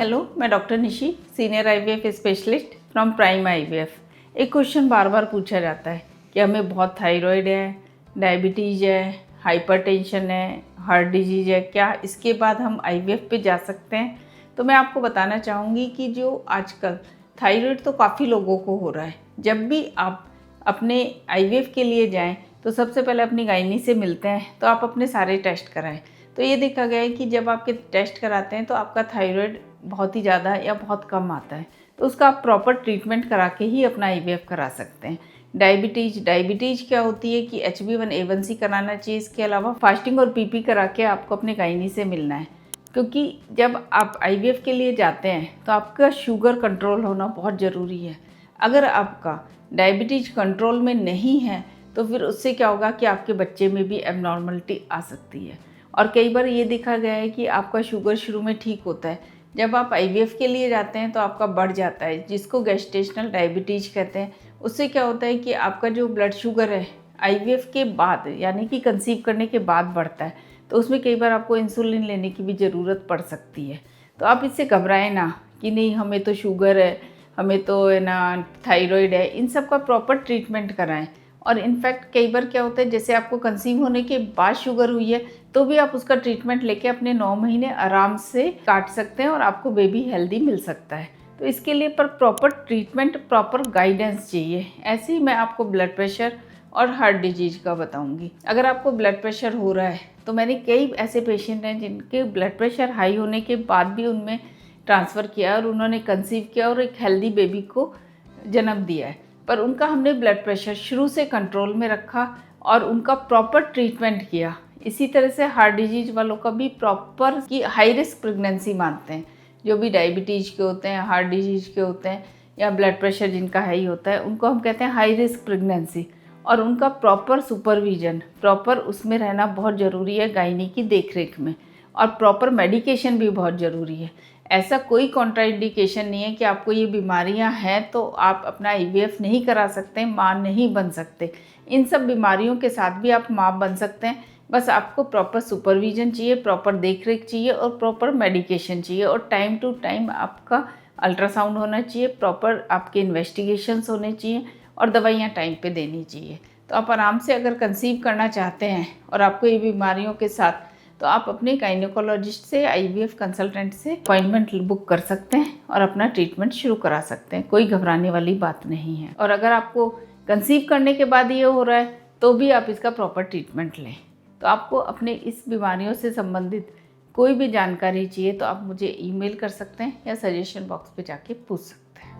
Hello, मैं doctor Nishi, senior IVF specialist from prime IVF. एक question बार बार पूछा जाता है कि हमें बहुत थायराइड है, डायबिटीज़ है, हाइपरटेंशन है, हार्ट डिजीज है, क्या इसके बाद हम आईवीएफ पे जा सकते हैं? तो मैं आपको बताना चाहूँगी कि जो आजकल थायराइड तो काफ़ी लोगों को हो रहा है। जब भी आप अपने आईवीएफ के लिए जाएँ तो सबसे पहले अपनी गायनी से मिलते हैं तो आप अपने सारे टेस्ट कराएं। तो ये देखा गया है कि जब आपके टेस्ट कराते हैं तो आपका थायराइड बहुत ही ज़्यादा या बहुत कम आता है, तो उसका आप प्रॉपर ट्रीटमेंट करा के ही अपना आईवीएफ करा सकते हैं। डायबिटीज़ क्या होती है कि HbA1C कराना चाहिए। इसके अलावा फास्टिंग और पीपी करा के आपको अपने गायनी से मिलना है, क्योंकि जब आप आईवीएफ के लिए जाते हैं तो आपका शुगर कंट्रोल होना बहुत ज़रूरी है। अगर आपका डायबिटीज़ कंट्रोल में नहीं है तो फिर उससे क्या होगा कि आपके बच्चे में भी एबनॉर्मलिटी आ सकती है। और कई बार ये देखा गया है कि आपका शुगर शुरू में ठीक होता है, जब आप आईवीएफ के लिए जाते हैं तो आपका बढ़ जाता है, जिसको गेस्टेशनल डायबिटीज़ कहते हैं। उससे क्या होता है कि आपका जो ब्लड शुगर है आईवीएफ के बाद यानी कि कंसीव करने के बाद बढ़ता है, तो उसमें कई बार आपको इंसुलिन लेने की भी ज़रूरत पड़ सकती है। तो आप इससे घबराएं ना कि नहीं हमें तो शुगर है, हमें तो है ना थायराइड है। इन सब का प्रॉपर ट्रीटमेंट कराएं। और इनफैक्ट कई बार क्या होता है, जैसे आपको कंसीव होने के बाद शुगर हुई है तो भी आप उसका ट्रीटमेंट लेके अपने 9 महीने आराम से काट सकते हैं और आपको बेबी हेल्दी मिल सकता है। तो इसके लिए पर प्रॉपर ट्रीटमेंट, प्रॉपर गाइडेंस चाहिए। ऐसे ही मैं आपको ब्लड प्रेशर और हार्ट डिजीज का बताऊंगी। अगर आपको ब्लड प्रेशर हो रहा है तो मैंने कई ऐसे पेशेंट हैं जिनके ब्लड प्रेशर हाई होने के बाद भी उनमें ट्रांसफ़र किया और उन्होंने कंसीव किया और एक हेल्दी बेबी को जन्म दिया है। पर उनका हमने ब्लड प्रेशर शुरू से कंट्रोल में रखा और उनका प्रॉपर ट्रीटमेंट किया। इसी तरह से हार्ट डिजीज वालों का भी प्रॉपर कि हाई रिस्क प्रेगनेंसी मानते हैं। जो भी डायबिटीज़ के होते हैं, हार्ट डिजीज के होते हैं या ब्लड प्रेशर जिनका हाई होता है, उनको हम कहते हैं हाई रिस्क प्रेगनेंसी। और उनका प्रॉपर सुपरविजन, प्रॉपर उसमें रहना बहुत ज़रूरी है गायनी की देखरेख में। और प्रॉपर मेडिकेशन भी बहुत ज़रूरी है। ऐसा कोई कॉन्ट्राइंडिकेशन नहीं है कि आपको ये बीमारियां हैं तो आप अपना आईवीएफ नहीं करा सकते, माँ नहीं बन सकते। इन सब बीमारियों के साथ भी आप माँ बन सकते हैं। बस आपको प्रॉपर सुपरविजन चाहिए, प्रॉपर देखरेख चाहिए और प्रॉपर मेडिकेशन चाहिए। और टाइम टू टाइम आपका अल्ट्रासाउंड होना चाहिए, प्रॉपर आपके इन्वेस्टिगेशंस होने चाहिए और दवाइयाँ टाइम पे देनी चाहिए। तो आप आराम से अगर कंसीव करना चाहते हैं और आपको ये बीमारियों के साथ, तो आप अपने गायनेकोलॉजिस्ट से, आईवीएफ कंसल्टेंट से अपॉइंटमेंट बुक कर सकते हैं और अपना ट्रीटमेंट शुरू करा सकते हैं। कोई घबराने वाली बात नहीं है। और अगर आपको कंसीव करने के बाद ये हो रहा है तो भी आप इसका प्रॉपर ट्रीटमेंट लें। तो आपको अपने इस बीमारियों से संबंधित कोई भी जानकारी चाहिए तो आप मुझे ईमेल कर सकते हैं या सजेशन बॉक्स पे जाके पूछ सकते हैं।